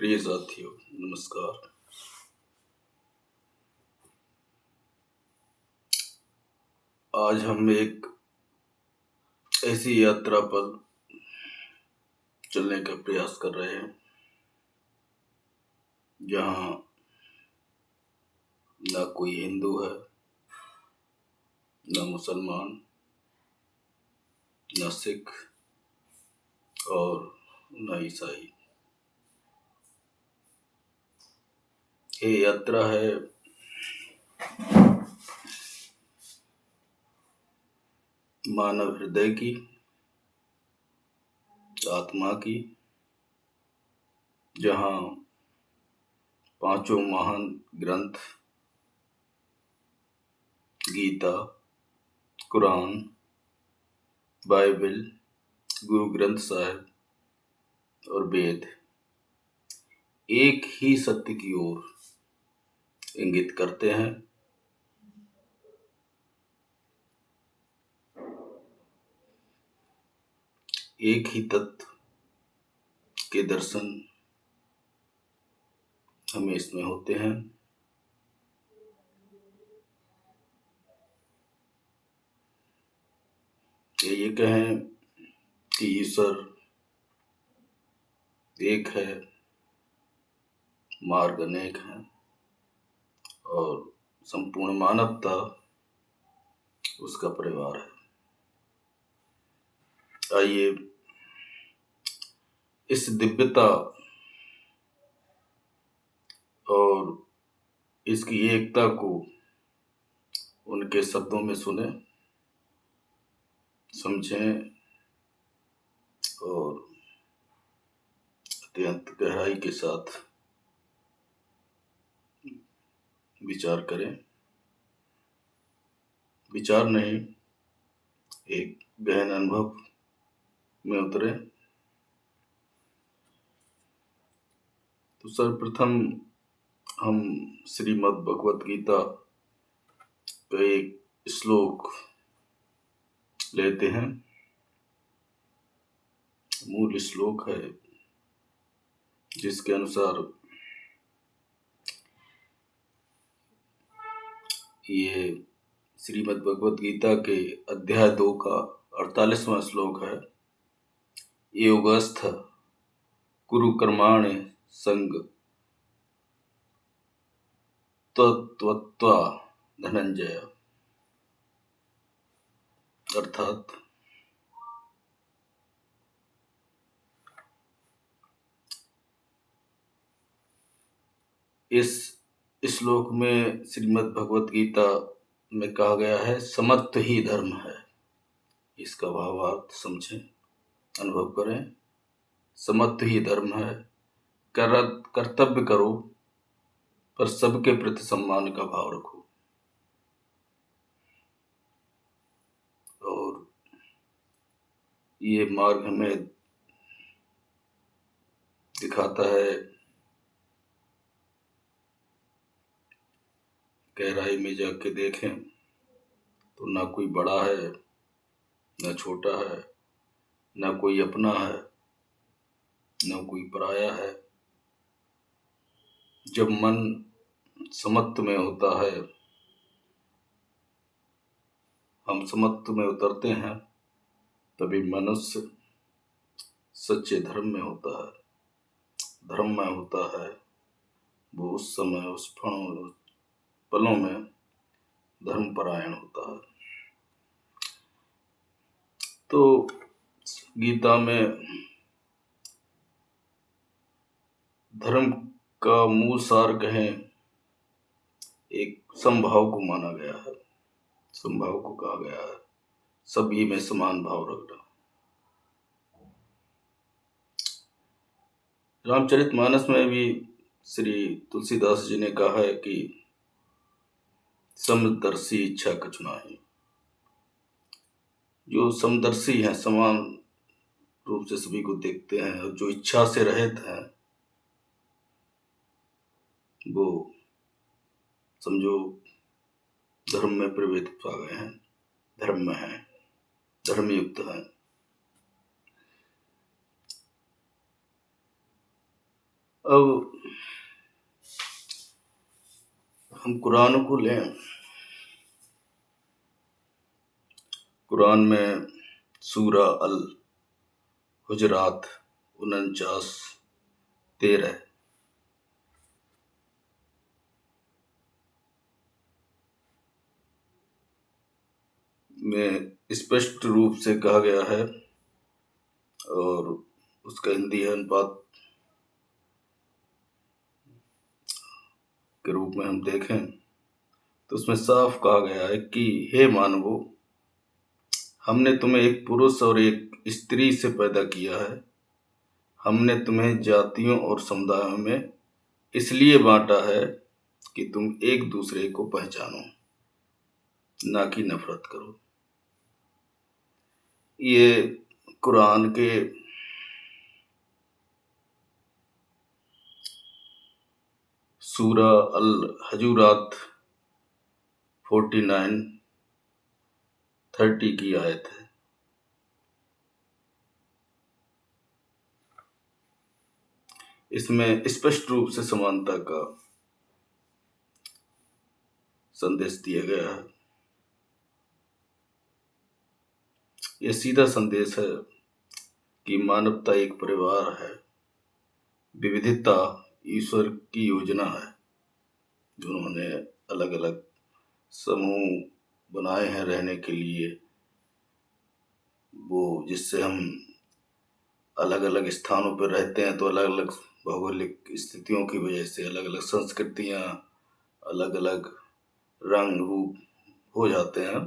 प्रिय साथियों, नमस्कार। आज हम एक ऐसी यात्रा पर चलने का प्रयास कर रहे हैं जहाँ ना कोई हिंदू है, ना मुसलमान, ना सिख और ना ईसाई। ये यात्रा है मानव हृदय की, आत्मा की, जहाँ पांचों महान ग्रंथ गीता, कुरान, बाइबल, गुरु ग्रंथ साहिब और वेद एक ही सत्य की ओर इंगित करते हैं। एक ही तत्व के दर्शन हमें इसमें होते हैं। ये कहें कि ईश्वर एक है, मार्ग अनेक हैं और संपूर्ण मानवता उसका परिवार है। आइए इस दिव्यता और इसकी एकता को उनके शब्दों में सुने, समझें और अत्यंत गहराई के साथ विचार करें। विचार नहीं, एक गहन अनुभव में उतरे। तो सर्वप्रथम हम श्रीमद् भगवत गीता का एक श्लोक लेते हैं। मूल श्लोक है जिसके अनुसार ये श्रीमद् भगवत गीता के अध्याय 2 का 48वां श्लोक है। योगस्थ कुरु कर्माणि संग त्वत्वा धनंजय, अर्थात इस श्लोक में श्रीमद् भगवत गीता में कहा गया है समत्व ही धर्म है। इसका भावार्थ समझें, अनुभव करें। समत्व ही धर्म है। कर्तव्य करो पर सबके प्रति सम्मान का भाव रखो। और ये मार्ग हमें दिखाता है गहराई में जाके देखें तो ना कोई बड़ा है, ना छोटा है, ना कोई अपना है, ना कोई पराया है। जब मन समत्व में होता है, हम समत्व में उतरते हैं, तभी मनुष्य सच्चे धर्म में होता है, धर्म में होता है। वो उस समय उस पलों में धर्मपरायण होता है। तो गीता में धर्म का मूल सार कहें, एक समभाव को माना गया है, समभाव को कहा गया है, सभी में समान भाव रखना। रामचरितमानस में भी श्री तुलसीदास जी ने कहा है कि समदर्शी इच्छा कछु नाहि। जो समदर्शी हैं, समान रूप से सभी को देखते हैं और जो इच्छा से रहित हैं, वो समझो धर्म में प्रवेश पा गए हैं, धर्म में हैं, धर्मयुक्त हैं। अब हम कुरान को लें, कुरान में सूरा अल हुजरात 49-13 में स्पष्ट रूप से कहा गया है, और उसका हिंदी अनुवाद के रूप में हम देखें तो उसमें साफ कहा गया है कि हे मानवो, हमने तुम्हें एक पुरुष और एक स्त्री से पैदा किया है। हमने तुम्हें जातियों और समुदायों में इसलिए बांटा है कि तुम एक दूसरे को पहचानो, ना कि नफरत करो। ये कुरान के सूरा अल हुजरात 49-30 की आयत है। इसमें स्पष्ट रूप से समानता का संदेश दिया गया है। यह सीधा संदेश है कि मानवता एक परिवार है, विविधता ईश्वर की योजना है। जिन्होंने अलग अलग समूह बनाए हैं रहने के लिए, वो जिससे हम अलग अलग स्थानों पर रहते हैं तो अलग अलग भौगोलिक स्थितियों की वजह से अलग अलग संस्कृतियाँ, अलग अलग रंग रूप हो जाते हैं,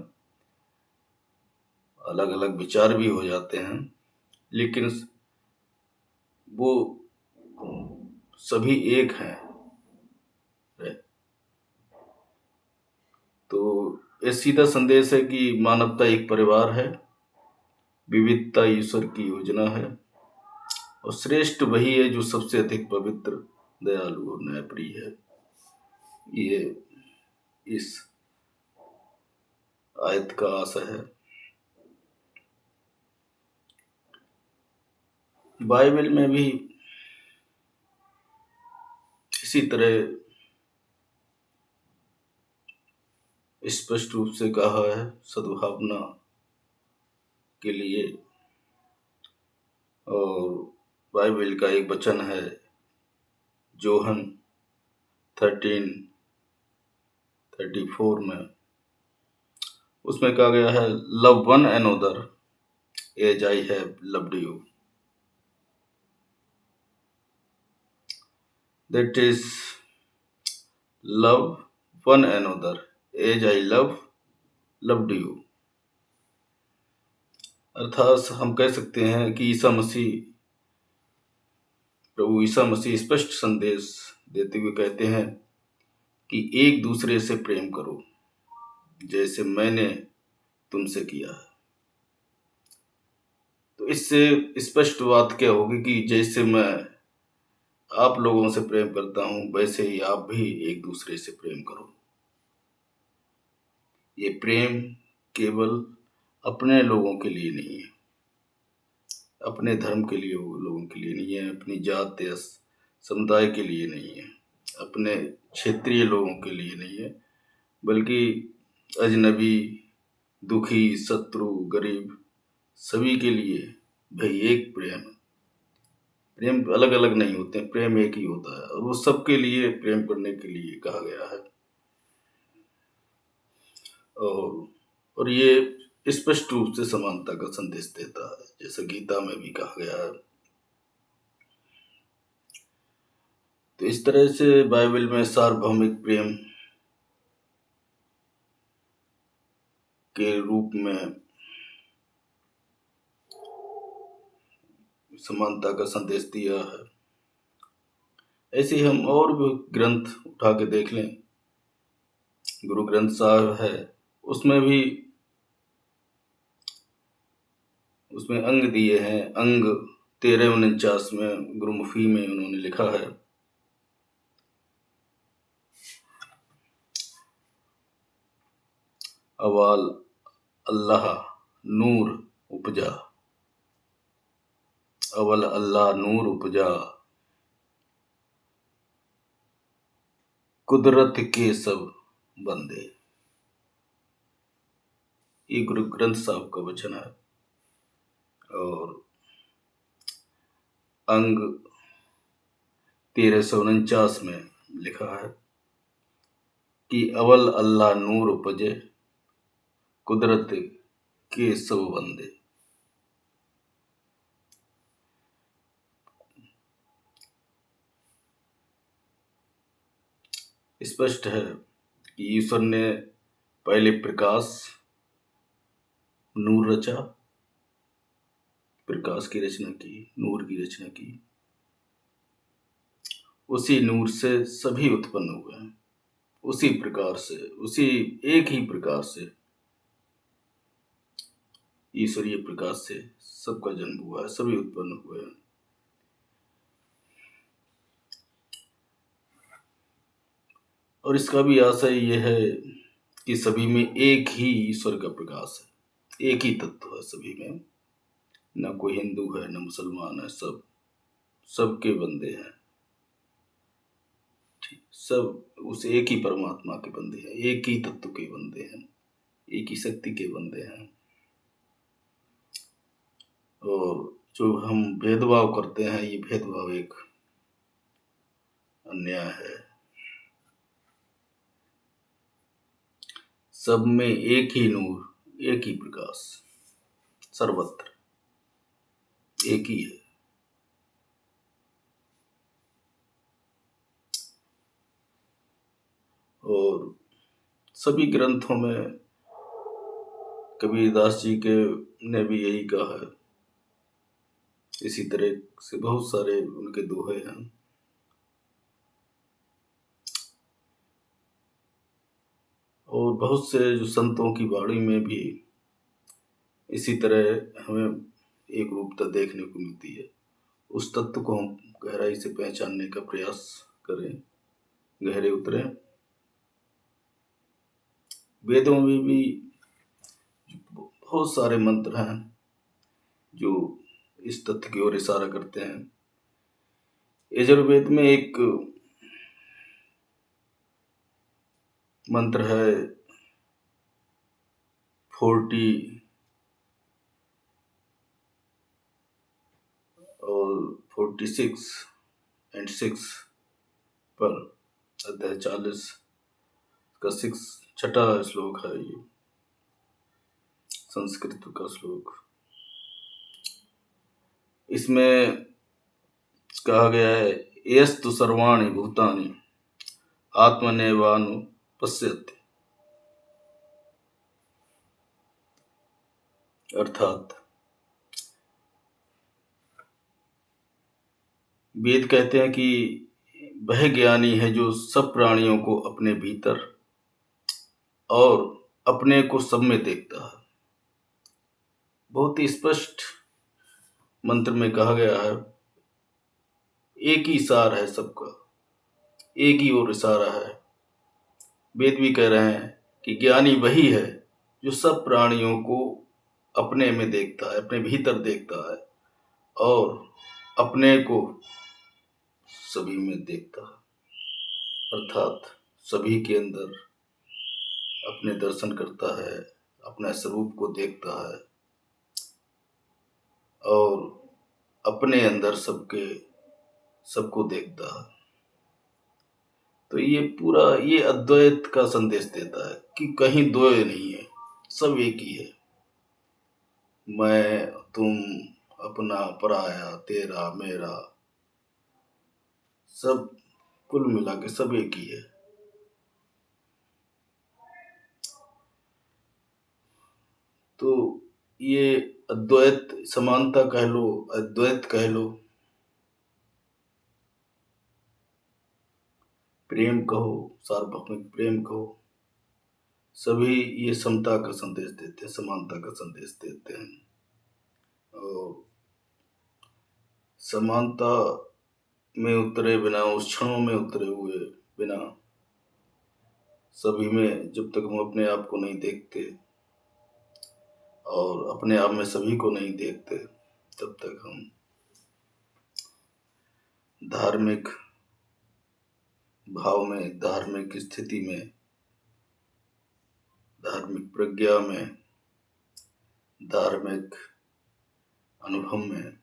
अलग अलग विचार भी हो जाते हैं, लेकिन वो सभी एक हैं। तो ये सीधा संदेश है कि मानवता एक परिवार है, विविधता ईश्वर की योजना है, और श्रेष्ठ वही है जो सबसे अधिक पवित्र, दयालु और न्यायप्रिय है। ये इस आयत का आशय है। बाइबल में भी इसी तरह स्पष्ट रूप से कहा है सद्भावना के लिए। और बाइबल का एक वचन है जोहन 13:34 में, उसमें कहा गया है love one another as I have loved you. That is love one another as I loved you. अर्थात हम कह सकते हैं कि प्रभु ईसा मसीह स्पष्ट संदेश देते हुए कहते हैं कि एक दूसरे से प्रेम करो जैसे मैंने तुमसे किया है। तो इससे स्पष्ट बात क्या होगी कि जैसे मैं आप लोगों से प्रेम करता हूं, वैसे ही आप भी एक दूसरे से प्रेम करो। ये प्रेम केवल अपने लोगों के लिए नहीं है, अपने धर्म के लिए लोगों के लिए नहीं है, अपनी जात या समुदाय के लिए नहीं है, अपने क्षेत्रीय लोगों के लिए नहीं है, बल्कि अजनबी, दुखी, शत्रु, गरीब, सभी के लिए भाई एक प्रेम। प्रेम अलग अलग नहीं होते हैं, प्रेम एक ही होता है, और वो सबके लिए प्रेम करने के लिए कहा गया है। और ये स्पष्ट रूप से समानता का संदेश देता है, जैसा गीता में भी कहा गया है। तो इस तरह से बाइबल में सार्वभौमिक प्रेम के रूप में समानता का संदेश दिया है। ऐसे ही हम और भी ग्रंथ उठा के देख लें, गुरु ग्रंथ साहब है, उसमें भी उसमें अंग दिए हैं। अंग 13-49 में गुरुमुखी में उन्होंने लिखा है, अवाल अल्लाह नूर उपजा, अवल अल्लाह नूर उपजा, कुदरत के सब बंदे। ये गुरु ग्रंथ साहब का वचन है और अंग 1349 में लिखा है कि अवल अल्लाह नूर उपजे, कुदरत के सब बंदे। स्पष्ट है कि ईश्वर ने पहले प्रकाश नूर रचा, प्रकाश की रचना की, नूर की रचना की। उसी नूर से सभी उत्पन्न हुए हैं, उसी प्रकार से, उसी एक ही प्रकार से, ईश्वरीय प्रकाश से सबका जन्म हुआ है, सभी उत्पन्न हुए हैं। और इसका भी आशय यह है कि सभी में एक ही ईश्वर का प्रकाश है, एक ही तत्व है सभी में। न कोई हिंदू है, न मुसलमान है, सब सबके बंदे हैं। सब उस एक ही परमात्मा के बंदे हैं, एक ही तत्व के बंदे हैं, एक ही शक्ति के बंदे हैं। और जो हम भेदभाव करते हैं, ये भेदभाव एक अन्याय है। सब में एक ही नूर, एक ही प्रकाश, सर्वत्र एक ही है। और सभी ग्रंथों में कबीरदास जी के ने भी यही कहा है। इसी तरह से बहुत सारे उनके दोहे हैं। और बहुत से जो संतों की वाणी में भी इसी तरह हमें एक रूपता देखने को मिलती है। उस तत्व को हम गहराई से पहचानने का प्रयास करें, गहरे उतरें। वेदों में भी बहुत सारे मंत्र हैं जो इस तथ्य की ओर इशारा करते हैं। यजुर्वेद में एक मंत्र है 40 और 46 एंड 6 पर, अध्याय 40 का 6 छठा श्लोक है। ये संस्कृत का श्लोक। इसमें कहा गया है, यस्तु सर्वाणि भूतानि आत्मनैवानुपश्यति। अर्थात वेद कहते हैं कि वह ज्ञानी है जो सब प्राणियों को अपने भीतर और अपने को सब में देखता है। बहुत ही स्पष्ट मंत्र में कहा गया है, एक ही सार है सबका, एक ही ओर इशारा है। वेद भी कह रहे हैं कि ज्ञानी वही है जो सब प्राणियों को अपने में देखता है, अपने भीतर देखता है और अपने को सभी में देखता है। अर्थात सभी के अंदर अपने दर्शन करता है, अपने स्वरूप को देखता है और अपने अंदर सबको देखता है। तो ये पूरा ये अद्वैत का संदेश देता है कि कहीं द्वय नहीं है, सब एक ही है। मैं, तुम, अपना, पराया, तेरा, मेरा, सब कुल मिला के सब एक ही है। तो ये अद्वैत, समानता कह लो, अद्वैत कह लो, प्रेम कहो, सार्वभौमिक प्रेम कहो, सभी ये समता का संदेश देते हैं, समानता का संदेश देते हैं। और समानता में उतरे बिना, उस क्षणों में उतरे हुए बिना, सभी में जब तक हम अपने आप को नहीं देखते और अपने आप में सभी को नहीं देखते, तब तक हम धार्मिक भाव में, धार्मिक स्थिति में, धार्मिक प्रज्ञा में, धार्मिक अनुभव में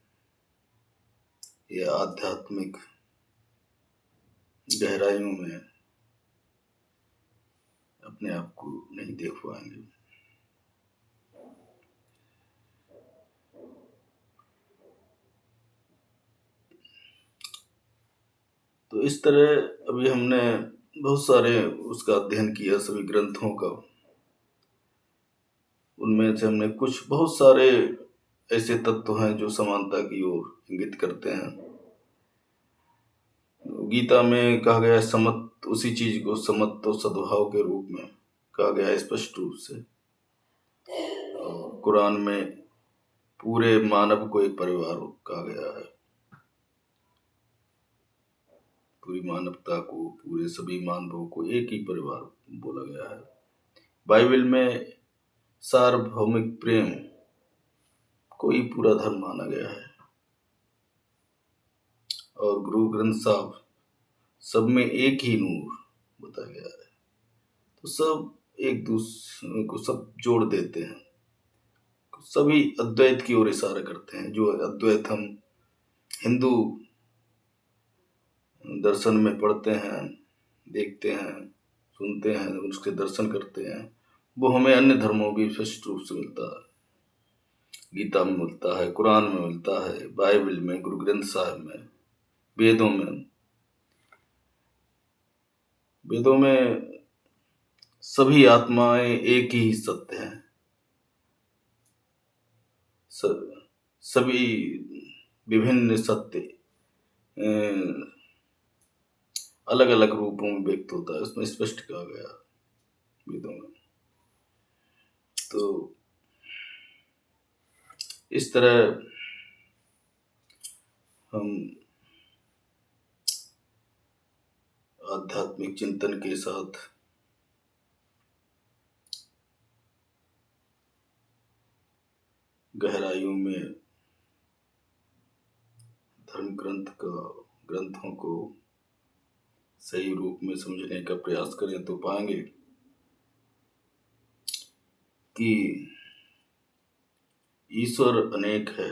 या आध्यात्मिक गहराइयों में अपने आप को नहीं देख पाएंगे। तो इस तरह अभी हमने बहुत सारे उसका अध्ययन किया, सभी ग्रंथों का। उनमें से हमने कुछ बहुत सारे ऐसे तत्व हैं जो समानता की ओर इंगित करते हैं। गीता में कहा गया है समत्व, उसी चीज को समत्व सद्भाव के रूप में कहा गया है स्पष्ट रूप से। और कुरान में पूरे मानव को एक परिवार कहा गया है, पूरी मानवता को, पूरे सभी मानवों को एक ही परिवार बोला गया है। बाइबल में सार्वभौमिक प्रेम को ही पूरा धर्म माना गया है। और गुरु ग्रंथ साहब सब में एक ही नूर बताया गया है। तो सब एक दूसरे को सब जोड़ देते हैं, सभी अद्वैत की ओर इशारा करते हैं। जो अद्वैत हम हिंदू दर्शन में पढ़ते हैं, देखते हैं, सुनते हैं, उसके दर्शन करते हैं, वो हमें अन्य धर्मों भी स्पष्ट रूप से मिलता है। गीता में मिलता है, कुरान में मिलता है, बाइबल में, गुरु ग्रंथ साहिब में, वेदों में। वेदों में सभी आत्माएं एक ही सत्य हैं। सभी विभिन्न सत्य अलग अलग रूपों में व्यक्त होता है, उसमें स्पष्ट कहा गया वेदों में। तो इस तरह हम आध्यात्मिक चिंतन के साथ गहराइयों में धर्म ग्रंथों को सही रूप में समझने का प्रयास करें तो पाएंगे कि ईश्वर अनेक है,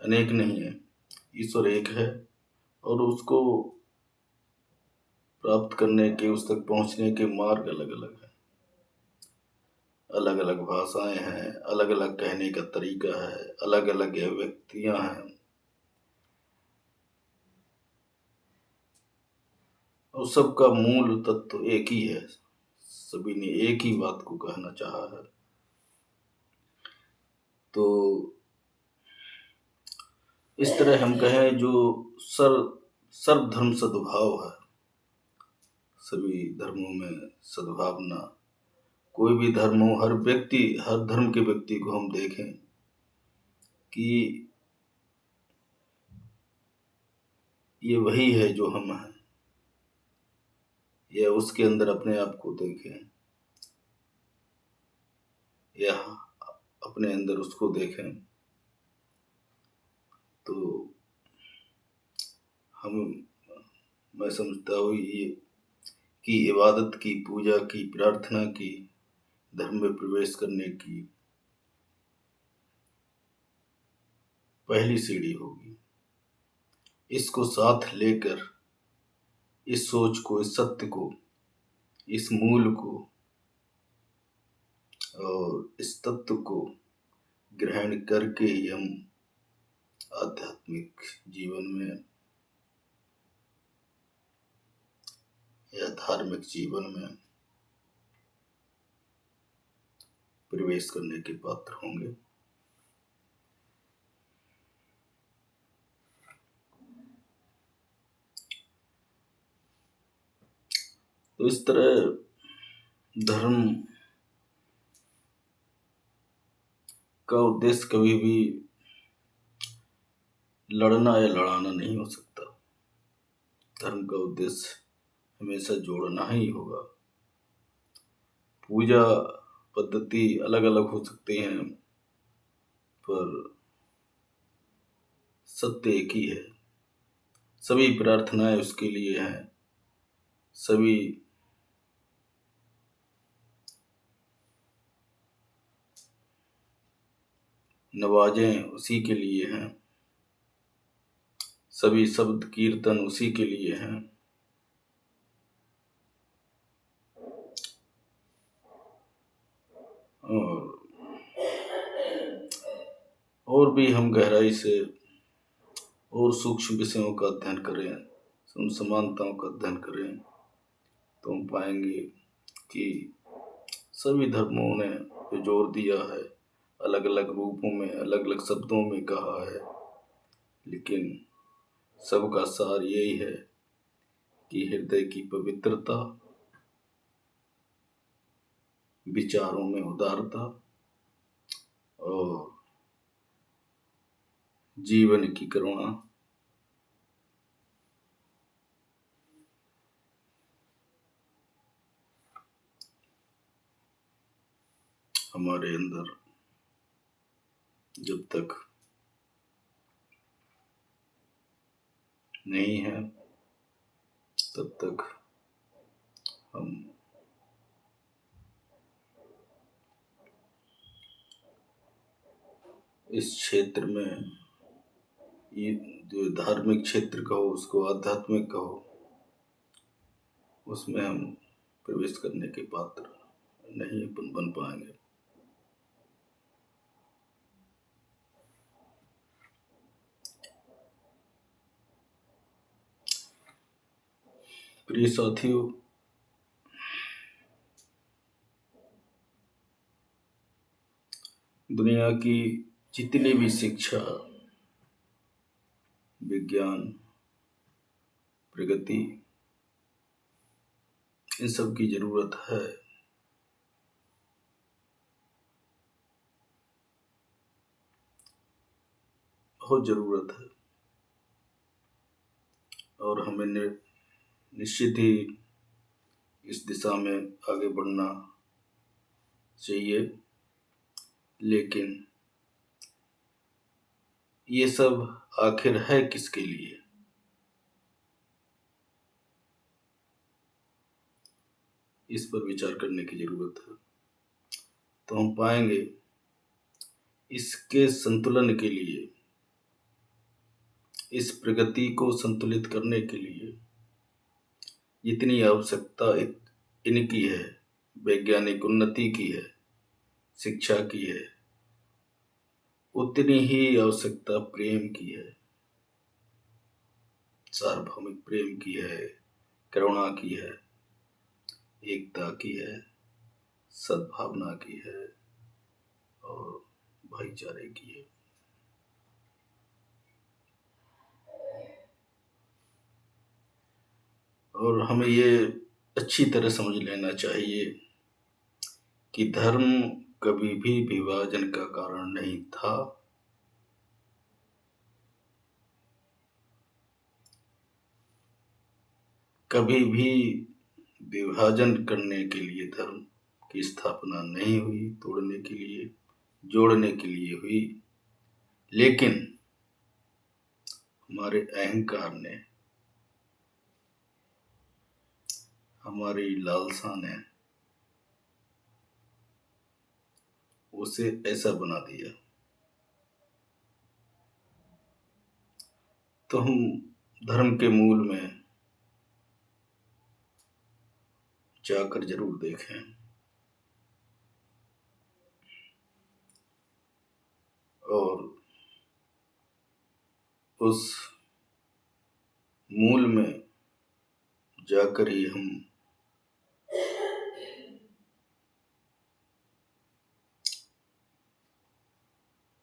अनेक नहीं है, ईश्वर एक है। और उसको प्राप्त करने के, उस तक पहुंचने के मार्ग अलग अलग हैं, अलग अलग भाषाएं हैं, अलग अलग कहने का तरीका है, अलग अलग व्यक्तियां हैं। और सबका मूल तत्व एक ही है, सभी ने एक ही बात को कहना चाहा है। तो इस तरह हम कहें जो सर्वधर्म सद्भाव है, सभी धर्मों में सद्भावना, कोई भी धर्म हो, हर धर्म के व्यक्ति को हम देखें कि ये वही है जो हम हैं, या उसके अंदर अपने आप को देखें, या अपने अंदर उसको देखें, तो मैं समझता हूँ ये कि इबादत की, पूजा की, प्रार्थना की, धर्म में प्रवेश करने की पहली सीढ़ी होगी। इसको साथ लेकर इस सोच को, इस सत्य को, इस मूल को और इस तत्व को ग्रहण करके ही हम आध्यात्मिक जीवन में या धार्मिक जीवन में प्रवेश करने के पात्र होंगे। तो इस तरह धर्म का उद्देश्य कभी भी लड़ना या लड़ाना नहीं हो सकता। धर्म का उद्देश्य हमेशा जोड़ना ही होगा। पूजा पद्धति अलग अलग हो सकती हैं, पर सत्य एक ही है। सभी प्रार्थनाएं उसके लिए हैं, सभी नवाजें उसी के लिए हैं, सभी शब्द कीर्तन उसी के लिए हैं। और भी हम गहराई से और सूक्ष्म विषयों का अध्ययन करें, उन समानताओं का अध्ययन करें, तो हम पाएंगे कि सभी धर्मों ने जो जोर दिया है, अलग अलग रूपों में, अलग अलग शब्दों में कहा है, लेकिन सबका सार यही है कि हृदय की पवित्रता, विचारों में उदारता और जीवन की करुणा हमारे अंदर जब तक नहीं है, तब तक हम इस क्षेत्र में, ये जो धार्मिक क्षेत्र कहो, उसको आध्यात्मिक कहो, उसमें हम प्रवेश करने के पात्र नहीं बन पाएंगे। प्रिय साथियों, दुनिया की जितनी भी शिक्षा, विज्ञान, प्रगति, इन सब की जरूरत है। बहुत जरूरत है, और हमें निश्चित ही इस दिशा में आगे बढ़ना चाहिए। लेकिन ये सब आखिर है किसके लिए? इस पर विचार करने की जरूरत है। तो हम पाएंगे इसके संतुलन के लिए, इस प्रगति को संतुलित करने के लिए जितनी आवश्यकता इनकी है, वैज्ञानिक उन्नति की है, शिक्षा की है, उतनी ही आवश्यकता प्रेम की है, सार्वभौमिक प्रेम की है, करुणा की है, एकता की है, सद्भावना की है और भाईचारे की है। और हमें ये अच्छी तरह समझ लेना चाहिए कि धर्म कभी भी विभाजन का कारण नहीं था, कभी भी विभाजन करने के लिए धर्म की स्थापना नहीं हुई, तोड़ने के लिए, जोड़ने के लिए हुई। लेकिन हमारे अहंकार ने, हमारी लालसा ने उसे ऐसा बना दिया। तो हम धर्म के मूल में जाकर जरूर देखें, और उस मूल में जाकर ही हम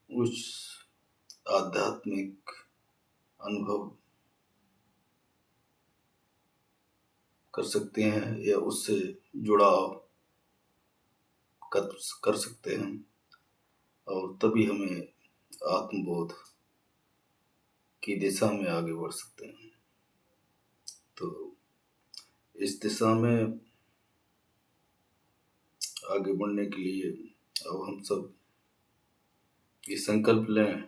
उस आध्यात्मिक अनुभव कर सकते हैं, या उससे जुड़ाव कर सकते हैं, और तभी हमें आत्मबोध की दिशा में आगे बढ़ सकते हैं। तो इस दिशा में आगे बढ़ने के लिए अब हम सब ये संकल्प लें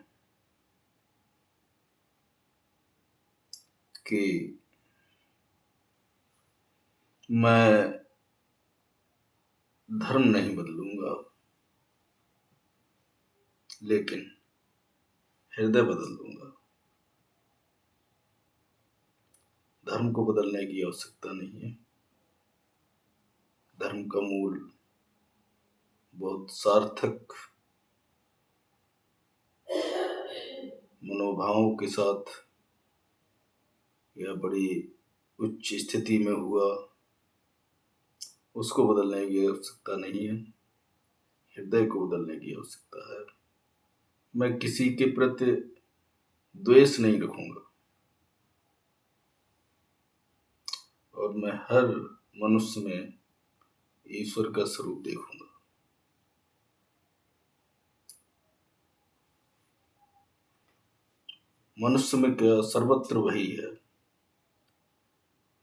कि मैं धर्म नहीं बदलूंगा, लेकिन हृदय बदल दूंगा। धर्म को बदलने की आवश्यकता नहीं है। धर्म का मूल बहुत सार्थक मनोभावों के साथ या बड़ी उच्च स्थिति में हुआ, उसको बदलने की आवश्यकता नहीं है। हृदय को बदलने की आवश्यकता है। मैं किसी के प्रति द्वेष नहीं रखूंगा और मैं हर मनुष्य में ईश्वर का स्वरूप देखूंगा। मनुष्य में क्या सर्वत्र वही है,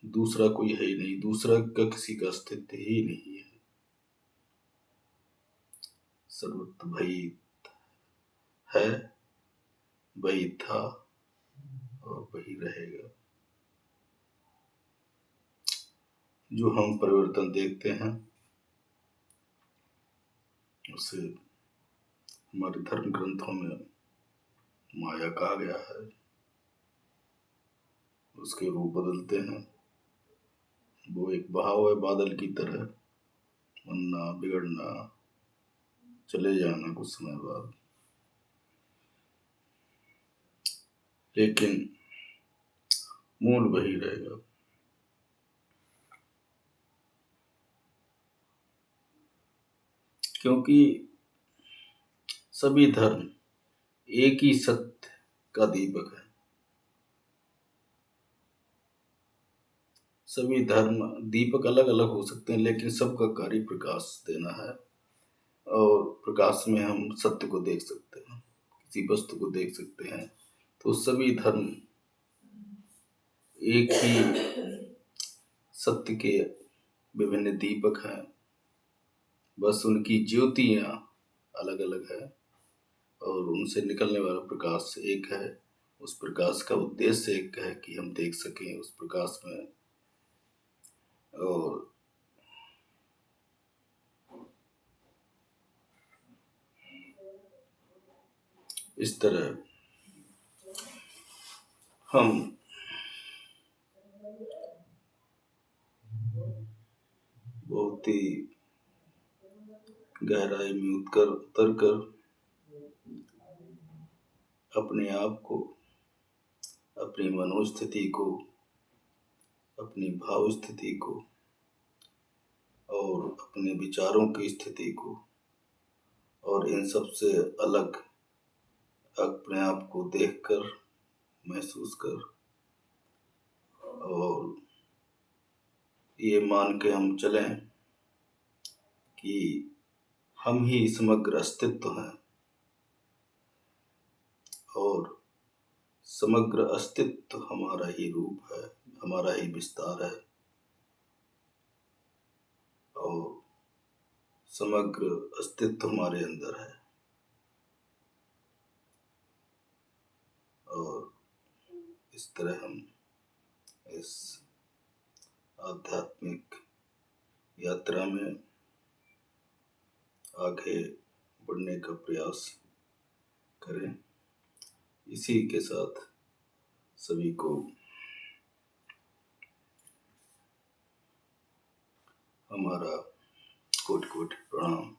दूसरा कोई है ही नहीं, दूसरा का किसी का अस्तित्व ही नहीं है। सर्वत्र वही है, वही था और वही रहेगा। जो हम परिवर्तन देखते हैं उसे हमारे धर्म ग्रंथों में माया कहा गया है। उसके रूप बदलते हैं। वो एक बहाव है बादल की तरह, बनना बिगड़ना, चले जाना कुछ समय बाद, लेकिन मूल वही रहेगा। क्योंकि सभी धर्म एक ही सत्य का दीपक है। सभी धर्म दीपक अलग अलग हो सकते हैं, लेकिन सबका कार्य प्रकाश देना है। और प्रकाश में हम सत्य को देख सकते हैं, किसी वस्तु को देख सकते हैं। तो सभी धर्म एक ही सत्य के विभिन्न दीपक हैं, बस उनकी ज्योतियां अलग अलग है और उनसे निकलने वाला प्रकाश एक है। उस प्रकाश का उद्देश्य एक है कि हम देख सकें उस प्रकाश में। और इस तरह हम बहुत ही गहराई में उतर कर अपने आप को, अपनी मनोस्थिति को, अपनी भाव स्थिति को और अपने विचारों की स्थिति को और इन सब से अलग अपने आप को देखकर, महसूस कर और ये मान के हम चलें कि हम ही समग्र अस्तित्व हैं और समग्र अस्तित्व हमारा ही रूप है, हमारा ही विस्तार है और समग्र अस्तित्व हमारे अंदर है। और इस तरह हम इस आध्यात्मिक यात्रा में आगे बढ़ने का प्रयास करें। इसी के साथ सभी को हमारा कोटि कोटि प्रणाम।